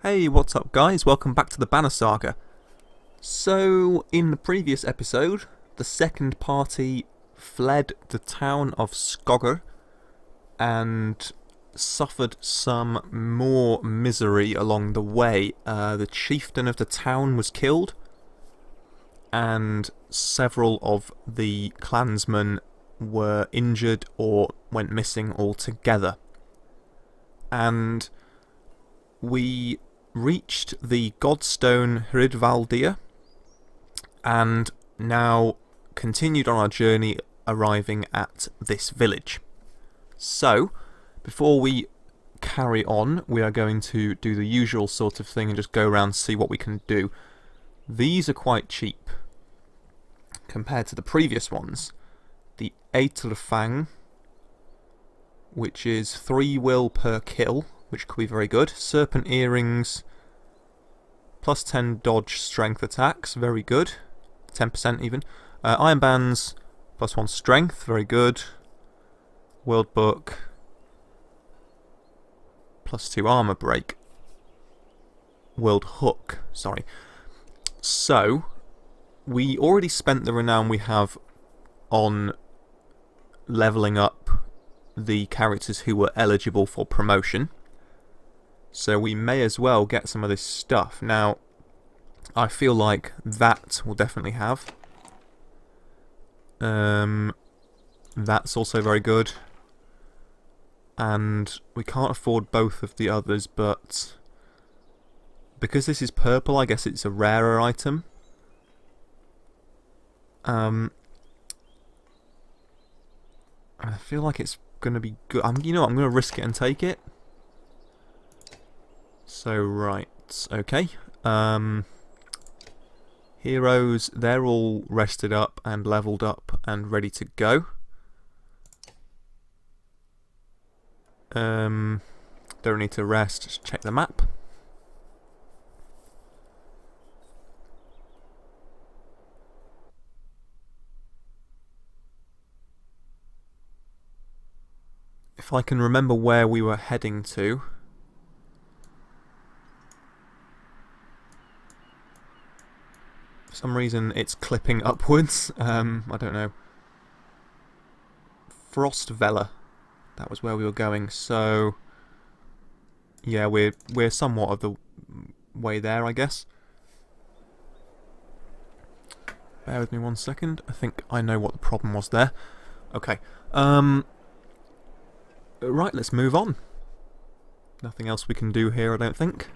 Hey, what's up guys? Welcome back to the Banner Saga. So, in the previous episode, the second party fled the town of Saga and suffered some more misery along the way. The chieftain of the town was killed, and several of the clansmen were injured or went missing altogether. And we reached the Godstone Frostvellr and now continued on our journey, arriving at this village. So, before we carry on, we are going to do the usual sort of thing and just go around and see what we can do. These are quite cheap compared to the previous ones. The Fang, which is 3 will per kill, which could be very good. Serpent earrings, plus 10 dodge strength attacks, very good. 10% even. Iron bands, plus 1 strength, very good. World book, plus 2 armor break. World hook, sorry. So, we already spent the renown we have on leveling up the characters who were eligible for promotion. So we may as well get some of this stuff. Now, I feel like that will definitely have. That's also very good. And we can't afford both of the others, but because this is purple, I guess it's a rarer item. I feel like it's going to be good. You know what, I'm going to risk it and take it. So, right, okay. Heroes, they're all rested up and leveled up and ready to go. Don't need to rest, just check the map. If I can remember where we were heading to. For some reason it's clipping upwards. I don't know. Frostvellr. That was where we were going. So yeah, we're somewhat of the way there, I guess. Bear with me 1 second. I think I know what the problem was there. Okay. Right, let's move on. Nothing else we can do here, I don't think.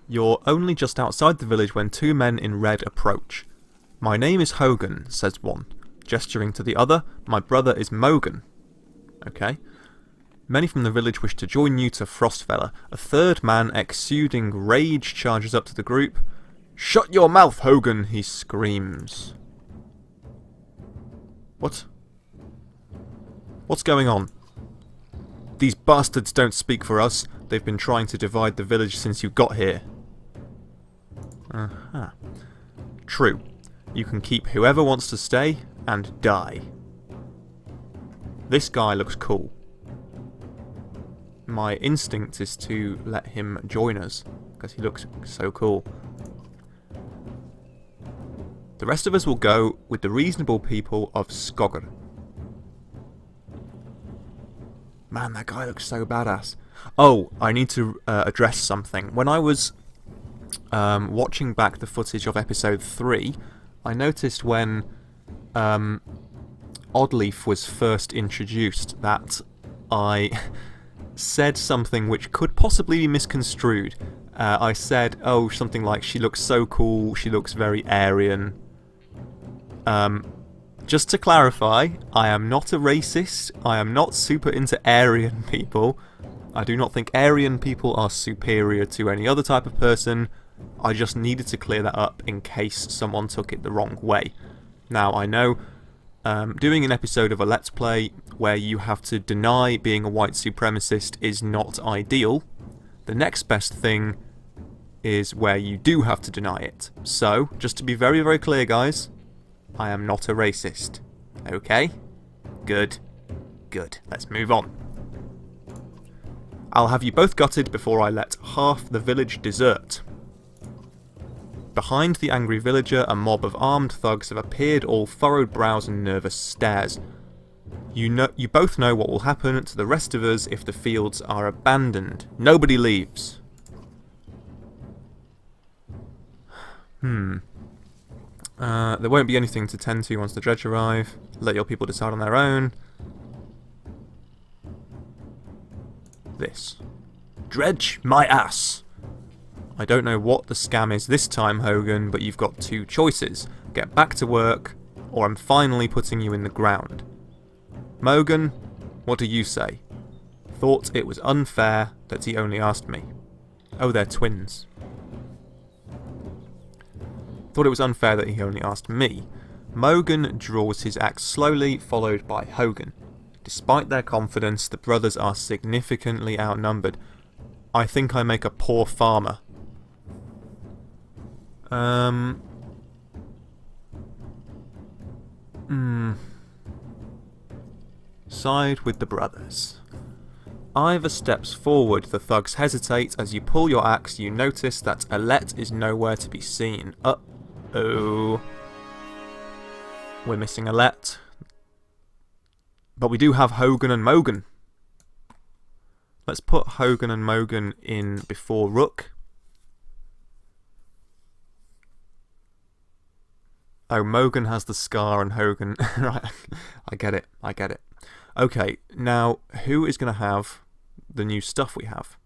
You're only just outside the village when 2 men in red approach. My name is Hogan, says one. Gesturing to the other, my brother is Mogan. Okay. Many from the village wish to join you to Frostvellr. A third man, exuding rage, charges up to the group. Shut your mouth, Hogan, he screams. What? What's going on? These bastards don't speak for us. They've been trying to divide the village since you got here. Uh-huh. True. You can keep whoever wants to stay and die. This guy looks cool. My instinct is to let him join us, because he looks so cool. The rest of us will go with the reasonable people of Saga. Man, that guy looks so badass. Oh, I need to address something. When I was watching back the footage of episode 3, I noticed when Oddleaf was first introduced that I said something which could possibly be misconstrued. I said, oh, something like, she looks so cool, she looks very Aryan. Just to clarify, I am not a racist. I am not super into Aryan people. I do not think Aryan people are superior to any other type of person. I just needed to clear that up in case someone took it the wrong way. Now, I know doing an episode of a Let's Play where you have to deny being a white supremacist is not ideal. The next best thing is where you do have to deny it. So, just to be very, very clear, guys, I am not a racist. Okay? Good. Good. Let's move on. I'll have you both gutted before I let half the village desert. Behind the angry villager, a mob of armed thugs have appeared, all furrowed brows and nervous stares. You both know what will happen to the rest of us if the fields are abandoned. Nobody leaves. There won't be anything to tend to once the dredge arrive. Let your people decide on their own. This. Dredge my ass! I don't know what the scam is this time, Hogan, but you've got two choices. Get back to work, or I'm finally putting you in the ground. Mogan, what do you say? Thought it was unfair that he only asked me. Oh, they're twins. Thought it was unfair that he only asked me. Mogan draws his axe slowly, followed by Hogan. Despite their confidence, the brothers are significantly outnumbered. I think I make a poor farmer. Side with the brothers. Ivor steps forward. The thugs hesitate. As you pull your axe, you notice that Alette is nowhere to be seen. Uh-oh. We're missing Alette. But we do have Hogan and Mogan. Let's put Hogan and Mogan in before Rook. Oh, Mogan has the scar and Hogan... Right, I get it. Okay, now, who is going to have the new stuff we have?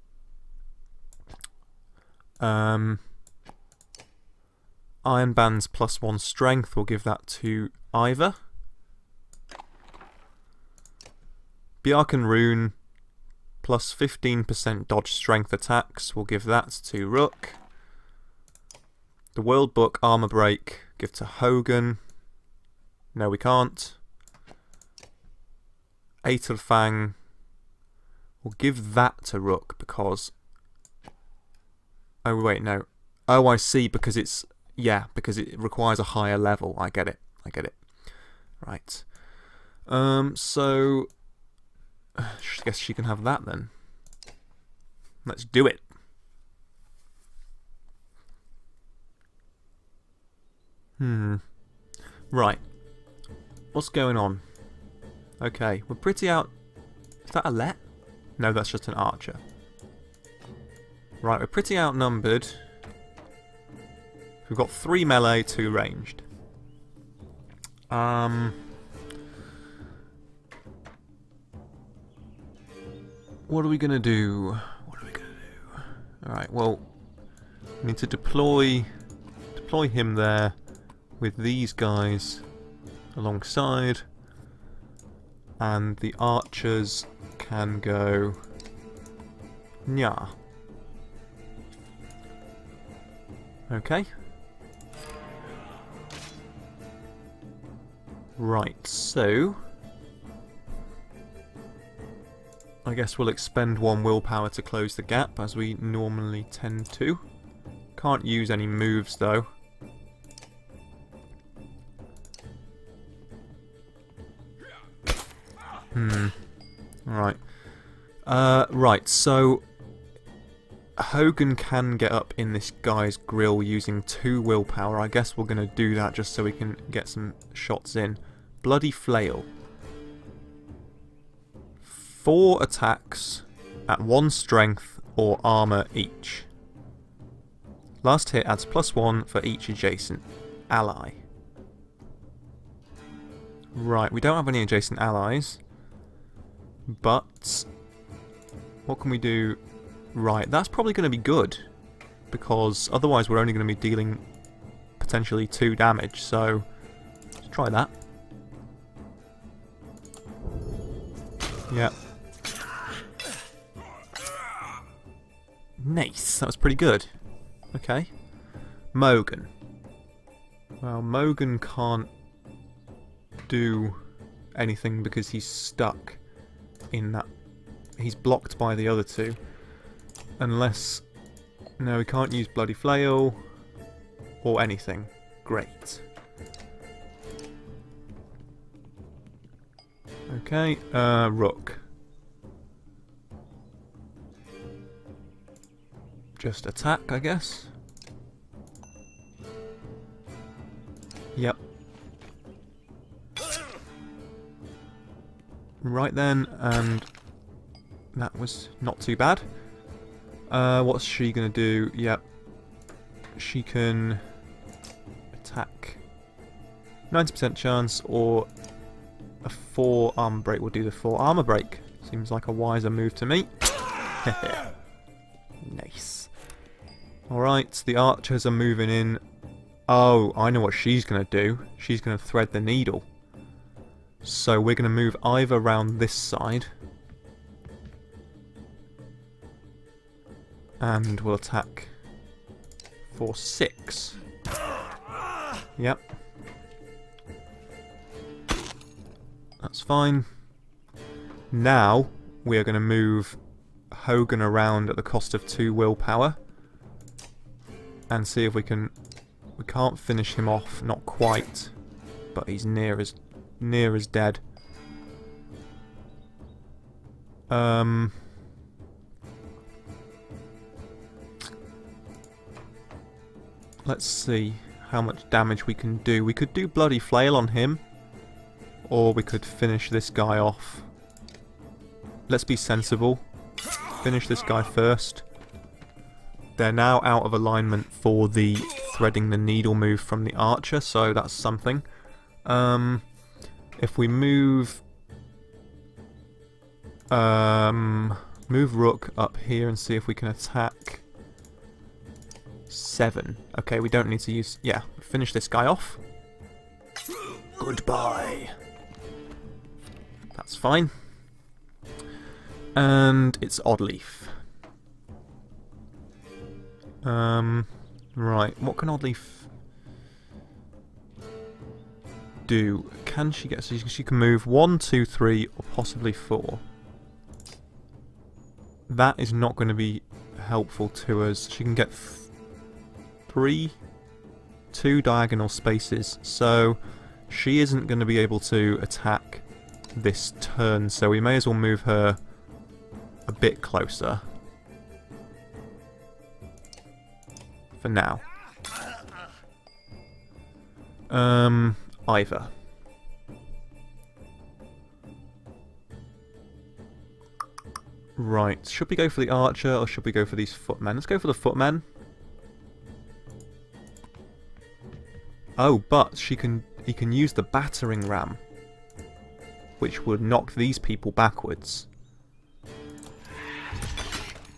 Iron Band's +1 strength, we'll give that to Ivor. Bjarkan Rune, plus 15% dodge strength attacks, we'll give that to Rook. The World Book Armor Break, give to Hogan. No, we can't. Aethelfang, we'll give that to Rook because... Oh, wait, no. Oh, I see, because it's... Yeah, because it requires a higher level. I get it. Right. So... I guess she can have that then. Let's do it. Right. What's going on? Okay, we're pretty out... Is that Alette? No, that's just an archer. Right, we're pretty outnumbered. We've got 3 melee, 2 ranged. What are we gonna do? Alright, well, we need to deploy him there with these guys alongside, and the archers can go nya. Okay. Right, so I guess we'll expend 1 willpower to close the gap, as we normally tend to. Can't use any moves, though. Right. Right, so... Hogan can get up in this guy's grill using 2 willpower. I guess we're going to do that just so we can get some shots in. Bloody Flail. 4 attacks at 1 strength or armor each. Last hit adds +1 for each adjacent ally. Right, we don't have any adjacent allies. But what can we do? Right, that's probably going to be good, because otherwise we're only going to be dealing potentially 2 damage, so let's try that. Yeah. Nice, that was pretty good. Okay. Mogan. Well, Mogan can't do anything because he's stuck in that. He's blocked by the other 2. Unless... No, we can't use Bloody Flail or anything. Great. Okay, Rook. just attack, I guess. Yep. Right then, and that was not too bad. What's she gonna do? Yep. She can attack. 90% chance, or a 4 armor break will do the 4 armor break. Seems like a wiser move to me. Nice. Alright, the archers are moving in. Oh, I know what she's going to do. She's going to thread the needle. So we're going to move either around this side. And we'll attack for 6. Yep. That's fine. Now we are going to move Hogan around at the cost of 2 willpower. And see if we can... We can't finish him off, not quite. But he's near as dead. Let's see how much damage we can do. We could do Bloody Flail on him. Or we could finish this guy off. Let's be sensible. Finish this guy first. They're now out of alignment for the threading the needle move from the archer, so that's something. If we move... move Rook up here and see if we can attack 7. Okay, we don't need to use... Yeah, finish this guy off. Goodbye. That's fine. And it's Oddleaf. Right, what can Oddleaf do? Can she get... So she can move 1, 2, 3, or possibly 4. That is not going to be helpful to us. She can get 2 diagonal spaces, so she isn't going to be able to attack this turn, so we may as well move her a bit closer. For now. Either. Right, should we go for the archer or should we go for these footmen? Let's go for the footmen. Oh, but he can use the battering ram, which would knock these people backwards.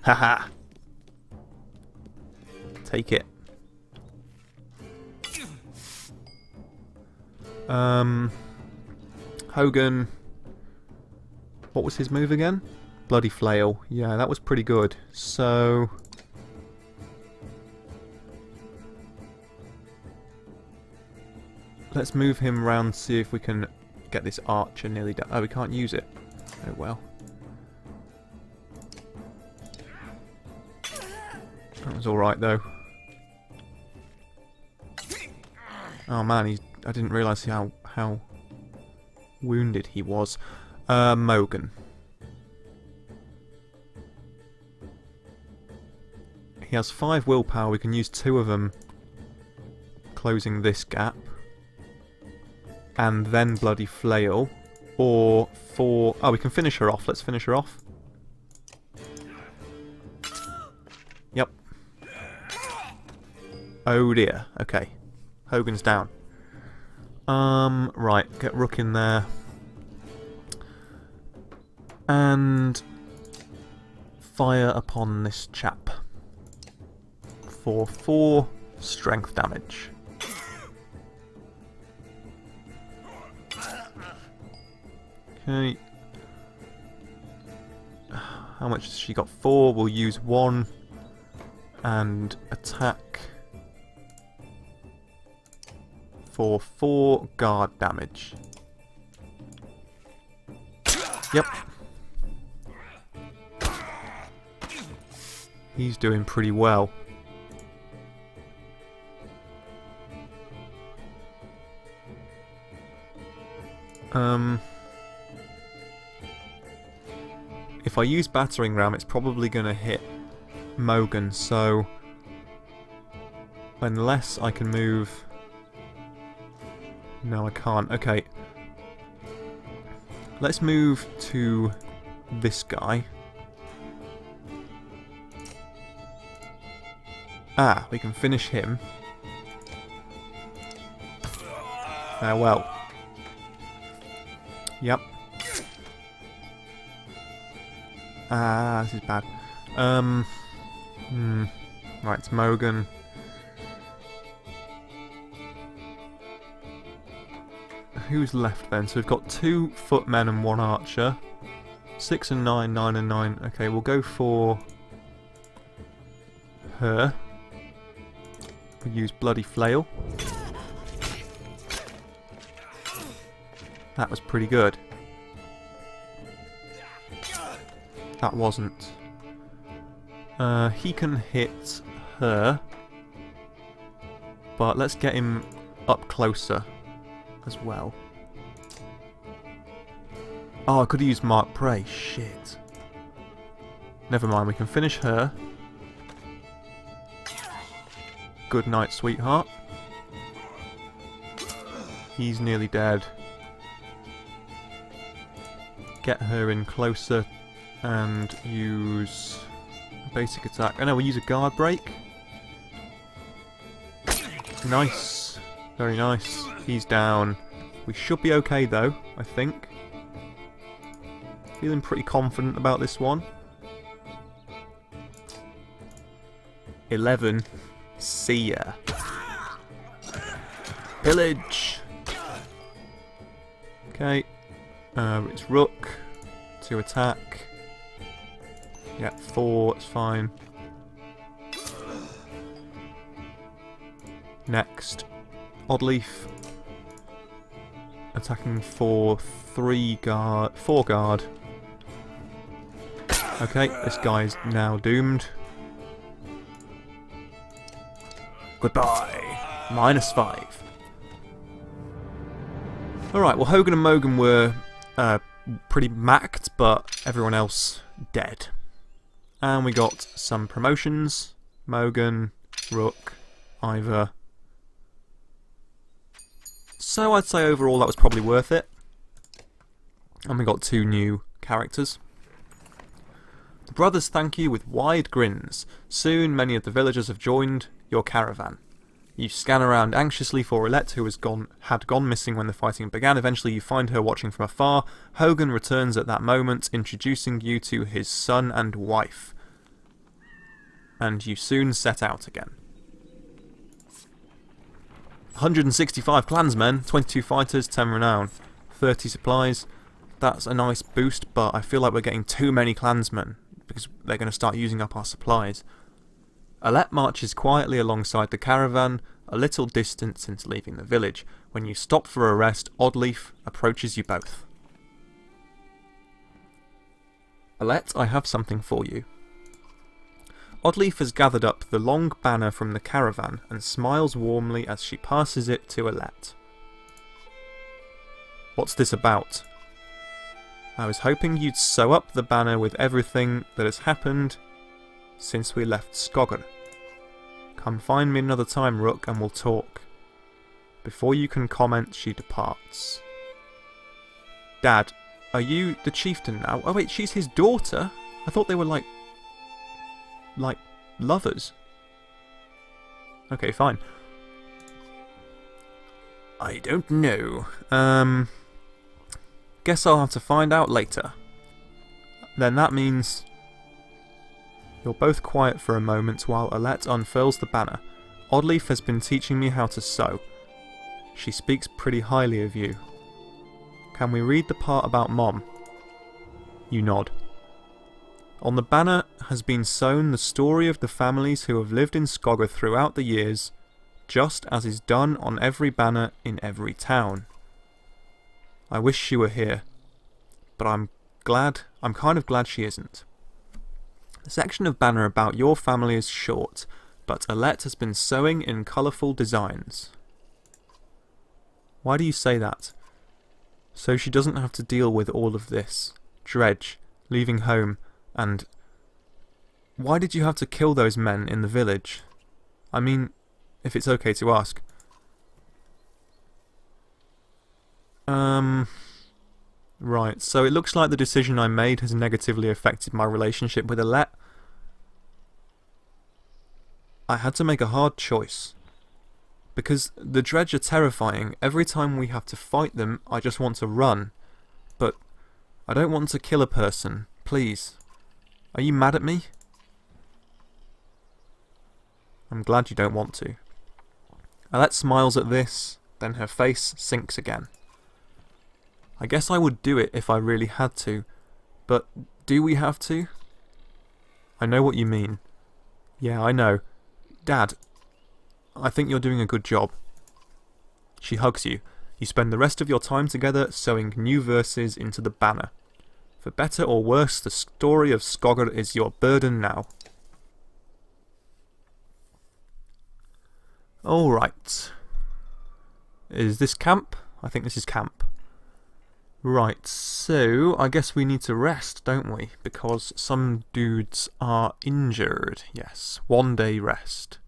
Haha. Take it. Hogan. What was his move again? Bloody Flail. Yeah, that was pretty good. So... let's move him around, see if we can get this archer nearly done. Oh, we can't use it. Oh well. That was alright though. Oh man, I didn't realise how wounded he was. Mogan. He has 5 willpower, we can use 2 of them closing this gap. And then Bloody Flail. Or 4... Oh, we can finish her off. Let's finish her off. Yep. Oh dear. Okay. Hogan's down. Right. Get Rook in there. And... fire upon this chap. For 4 strength damage. Okay. How much has she got? 4. We'll use 1. And attack. For 4 guard damage. Yep. He's doing pretty well. If I use battering ram, it's probably going to hit Mogan, so unless I can move... No, I can't. Okay. Let's move to this guy. Ah, we can finish him. Farewell. Yep. Ah, this is bad. Right, it's Mogan. Who's left then? So we've got 2 footmen and 1 archer. 6 and 9, 9 and 9. Okay, we'll go for her. We'll use Bloody Flail. That was pretty good. That wasn't. He can hit her. But let's get him up closer as well. Oh, I could have used Mark Prey. Shit. Never mind, we can finish her. Good night, sweetheart. He's nearly dead. Get her in closer and use basic attack. Oh no, we'll use a guard break. Nice. Very nice. He's down. We should be okay though, I think. Feeling pretty confident about this one. 11. See ya. Pillage! Okay. It's Rook to attack. Yeah, 4, it's fine. Next. Oddleaf. Attacking for 4 guard. Okay, this guy's now doomed. Goodbye. -5. Alright, well Hogan and Mogan were pretty maxed, but everyone else dead. And we got some promotions. Mogan, Rook, Ivor. So I'd say overall that was probably worth it. And we got 2 new characters. The brothers thank you with wide grins. Soon many of the villagers have joined your caravan. You scan around anxiously for Roulette, who had gone missing when the fighting began. Eventually you find her watching from afar. Hogan returns at that moment, introducing you to his son and wife. And you soon set out again. 165 clansmen, 22 fighters, 10 renown, 30 supplies. That's a nice boost, but I feel like we're getting too many clansmen, because they're going to start using up our supplies. Alette marches quietly alongside the caravan, a little distance since leaving the village. When you stop for a rest, Oddleaf approaches you both. Alette, I have something for you. Oddleaf has gathered up the long banner from the caravan and smiles warmly as she passes it to Alette. What's this about? I was hoping you'd sew up the banner with everything that has happened since we left Skogr. Come find me another time, Rook, and we'll talk. Before you can comment, she departs. Dad, are you the chieftain now? Oh wait, she's his daughter? I thought they were like lovers. Okay, fine. I don't know. Guess I'll have to find out later. Then that means you're both quiet for a moment while Alette unfurls the banner. Oddleaf has been teaching me how to sew. She speaks pretty highly of you. Can we read the part about Mom? You nod. On the banner has been sewn the story of the families who have lived in Skogr throughout the years, just as is done on every banner in every town. I wish she were here, but I'm kind of glad she isn't. The section of banner about your family is short, but Alette has been sewing in colourful designs. Why do you say that? So she doesn't have to deal with all of this. Dredge, leaving home, and Why did you have to kill those men in the village? I mean, if it's okay to ask. Right, so it looks like the decision I made has negatively affected my relationship with Alette. I had to make a hard choice. Because the Dredge are terrifying. Every time we have to fight them, I just want to run. But I don't want to kill a person. Please. Are you mad at me? I'm glad you don't want to. Alette smiles at this, then her face sinks again. I guess I would do it if I really had to, but do we have to? I know what you mean. Yeah, I know. Dad, I think you're doing a good job. She hugs you. You spend the rest of your time together sewing new verses into the banner. For better or worse, the story of Skogr is your burden now. Alright. Is this camp? I think this is camp. Right, so I guess we need to rest, don't we? Because some dudes are injured. Yes, 1 day rest.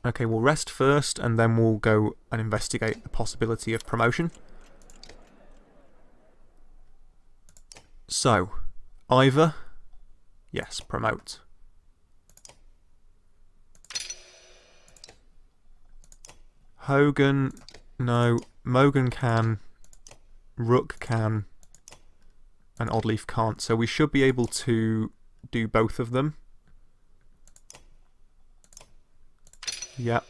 Okay, we'll rest first and then we'll go and investigate the possibility of promotion. So, Ivor, yes, promote. Hogan, no. Mogan can, Rook can, and Oddleaf can't. So we should be able to do both of them. Yep.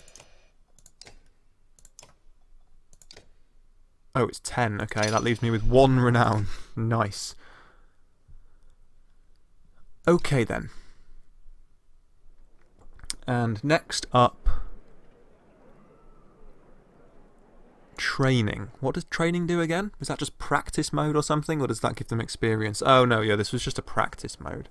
Oh, it's 10. Okay, that leaves me with 1 renown. Nice. Okay then. And next up... training. What does training do again? Is that just practice mode or something, or does that give them experience? Oh no, yeah, this was just a practice mode.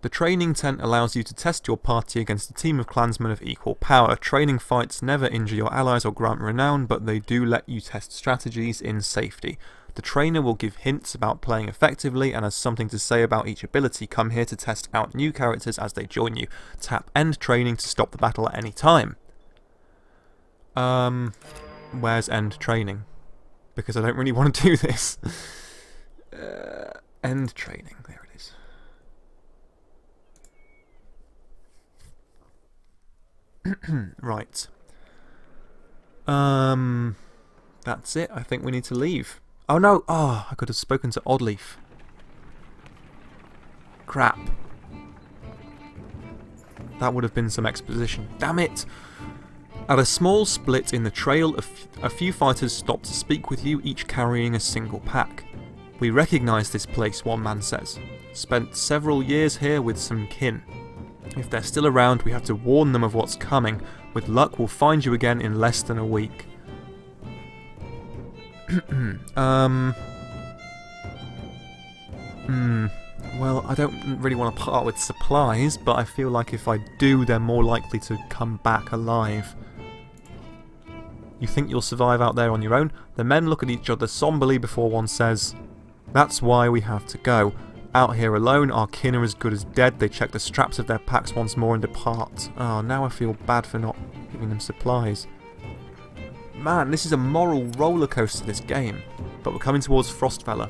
The training tent allows you to test your party against a team of clansmen of equal power. Training fights never injure your allies or grant renown, but they do let you test strategies in safety. The trainer will give hints about playing effectively and has something to say about each ability. Come here to test out new characters as they join you. Tap end training to stop the battle at any time. Where's end training? Because I don't really want to do this. End training, there it is. Right. That's it. I think we need to leave. Oh no! Oh, I could have spoken to Oddleaf. Crap. That would have been some exposition. Damn it! At a small split in the trail, a few fighters stop to speak with you, each carrying a single pack. We recognise this place, one man says. Spent several years here with some kin. If they're still around, we have to warn them of what's coming. With luck, we'll find you again in less than a week. Well, I don't really want to part with supplies, but I feel like if I do, they're more likely to come back alive. You think you'll survive out there on your own? The men look at each other somberly before one says, "That's why we have to go. Out here alone, our kin are as good as dead." They check the straps of their packs once more and depart. Oh, now I feel bad for not giving them supplies. Man, this is a moral rollercoaster, this game. But we're coming towards Frostvellr.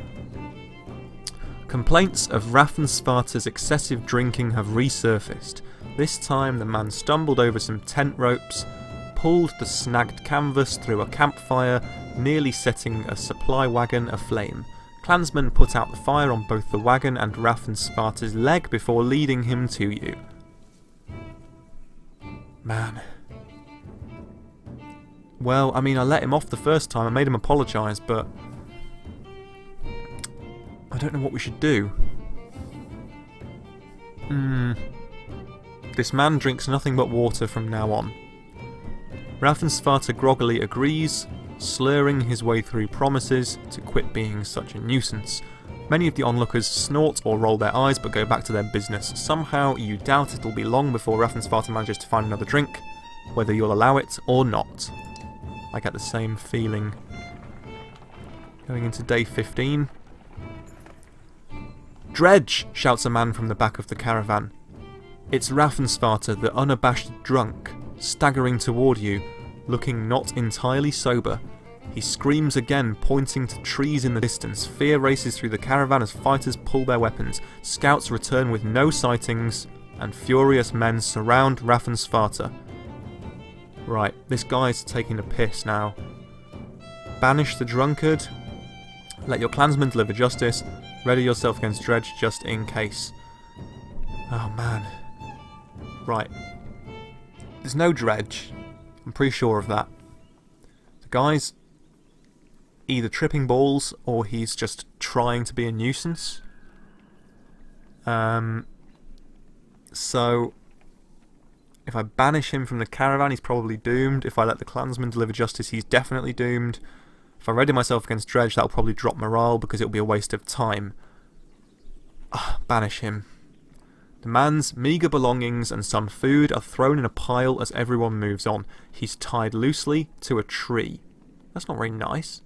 Complaints of Raffensparta's excessive drinking have resurfaced. This time the man stumbled over some tent ropes, pulled the snagged canvas through a campfire, nearly setting a supply wagon aflame. Clansmen put out the fire on both the wagon and Raffensparta's leg before leading him to you. Man. Well, I mean, I let him off the first time, I made him apologise, but I don't know what we should do. This man drinks nothing but water from now on. Raffensparta groggily agrees, slurring his way through promises to quit being such a nuisance. Many of the onlookers snort or roll their eyes but go back to their business. Somehow you doubt it'll be long before Raffensparta manages to find another drink, whether you'll allow it or not. I get the same feeling. Going into day 15. Dredge! Shouts a man from the back of the caravan. It's Raffensvater, the unabashed drunk, staggering toward you, looking not entirely sober. He screams again, pointing to trees in the distance. Fear races through the caravan as fighters pull their weapons. Scouts return with no sightings, and furious men surround Raffensvater. Right, this guy's taking a piss now. Banish the drunkard. Let your clansmen deliver justice. Ready yourself against Dredge just in case. Oh man. Right. There's no Dredge. I'm pretty sure of that. The guy's either tripping balls or he's just trying to be a nuisance. So if I banish him from the caravan, he's probably doomed. If I let the clansmen deliver justice, he's definitely doomed. If I ready myself against Dredge, that'll probably drop morale because it'll be a waste of time. Banish him. The man's meagre belongings and some food are thrown in a pile as everyone moves on. He's tied loosely to a tree. That's not very nice.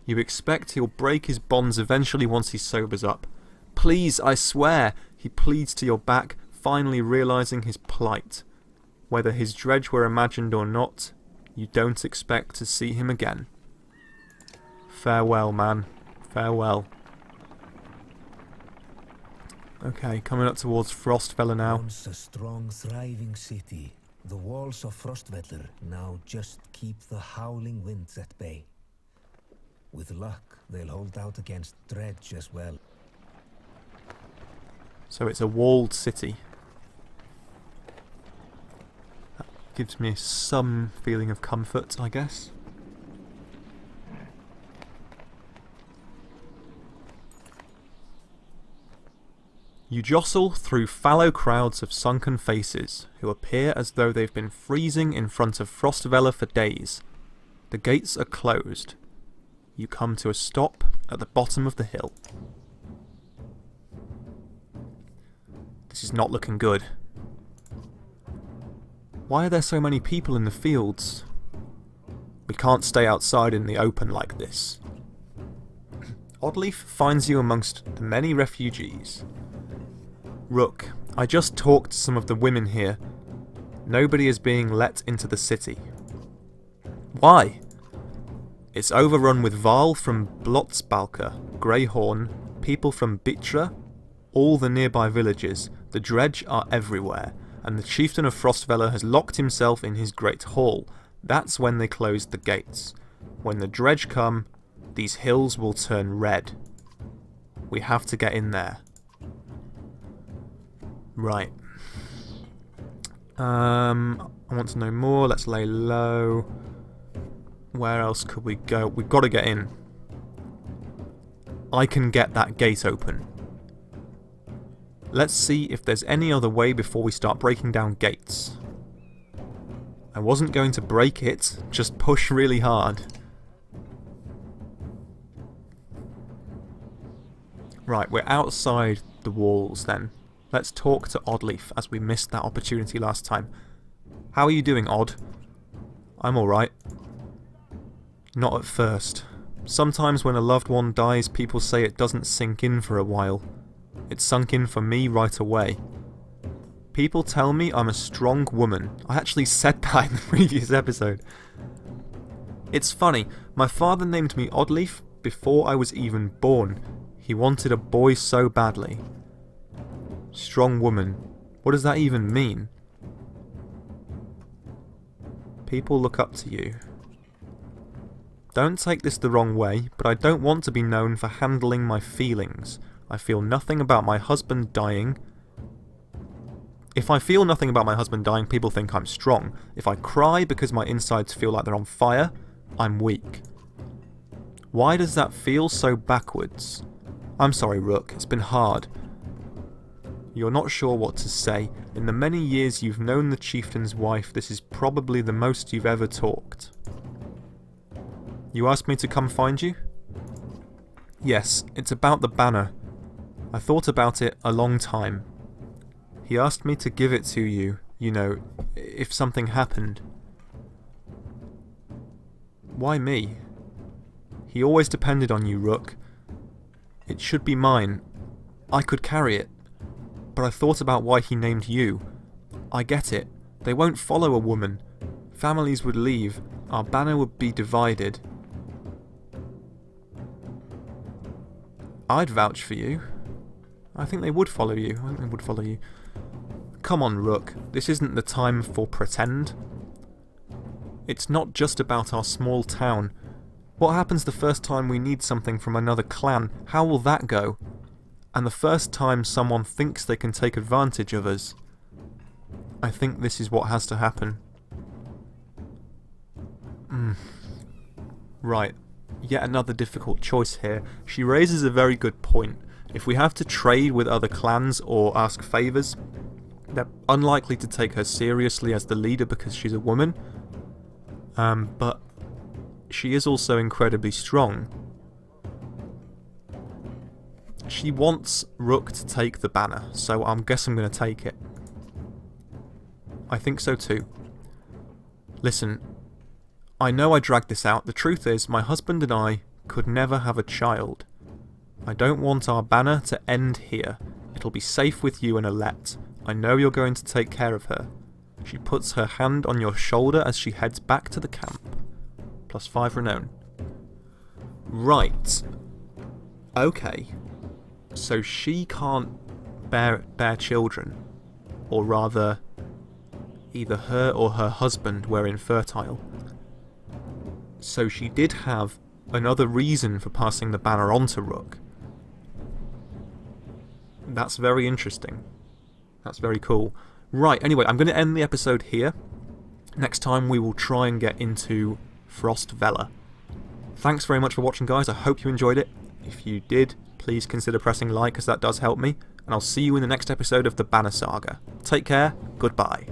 You expect he'll break his bonds eventually once he sobers up. Please, I swear, he pleads to your back, finally realising his plight. Whether his Dredge were imagined or not, you don't expect to see him again. Farewell, man. Farewell. Okay, coming up towards Frostvellr now. Once a strong, thriving city, the walls of Frostvellr now just keep the howling winds at bay. With luck, they'll hold out against Dredge as well. So it's a walled city. That gives me some feeling of comfort, I guess. You jostle through fallow crowds of sunken faces, who appear as though they've been freezing in front of Frostvellr for days. The gates are closed. You come to a stop at the bottom of the hill. This is not looking good. Why are there so many people in the fields? We can't stay outside in the open like this. Oddleaf finds you amongst the many refugees. Rook, I just talked to some of the women here. Nobody is being let into the city. Why? It's overrun with Varl from Blotsbalka, Greyhorn, people from Bitra, all the nearby villages. The Dredge are everywhere, and the chieftain of Frostvellr has locked himself in his great hall. That's when they closed the gates. When the Dredge come, these hills will turn red. We have to get in there. Right. I want to know more. Let's lay low. Where else could we go? We've got to get in. I can get that gate open. Let's see if there's any other way before we start breaking down gates. I wasn't going to break it, just push really hard. Right, we're outside the walls then. Let's talk to Oddleaf, as we missed that opportunity last time. How are you doing, Odd? I'm alright. Not at first. Sometimes when a loved one dies, people say it doesn't sink in for a while. It sunk in for me right away. People tell me I'm a strong woman. I actually said that in the previous episode. It's funny, my father named me Oddleaf before I was even born. He wanted a boy so badly. Strong woman. What does that even mean? People look up to you. Don't take this the wrong way, but I don't want to be known for handling my feelings. I feel nothing about my husband dying. If I feel nothing about my husband dying, people think I'm strong. If I cry because my insides feel like they're on fire, I'm weak. Why does that feel so backwards? I'm sorry, Rook. It's been hard. You're not sure what to say. In the many years you've known the chieftain's wife, this is probably the most you've ever talked. You asked me to come find you? Yes, it's about the banner. I thought about it a long time. He asked me to give it to you, you know, if something happened. Why me? He always depended on you, Rook. It should be mine. I could carry it. But I thought about why he named you. I get it. They won't follow a woman. Families would leave. Our banner would be divided. I'd vouch for you. I think they would follow you. I think they would follow you. Come on, Rook. This isn't the time for pretend. It's not just about our small town. What happens the first time we need something from another clan? How will that go? And the first time someone thinks they can take advantage of us? I think this is what has to happen. Right. Yet another difficult choice here. She raises a very good point. If we have to trade with other clans or ask favours, they're unlikely to take her seriously as the leader because she's a woman. But she is also incredibly strong. She wants Rook to take the banner, so I guess I'm going to take it. I think so too. Listen, I know I dragged this out. The truth is, my husband and I could never have a child. I don't want our banner to end here. It'll be safe with you and Alette. I know you're going to take care of her. She puts her hand on your shoulder as she heads back to the camp. +5 renown. Right. Okay. So she can't bear children. Or rather, either her or her husband were infertile. So she did have another reason for passing the banner on to Rook. That's very interesting. That's very cool. Right, anyway, I'm going to end the episode here. Next time we will try and get into Frostvellr. Thanks very much for watching, guys. I hope you enjoyed it. If you did, please consider pressing like, as that does help me. And I'll see you in the next episode of the Banner Saga. Take care. Goodbye.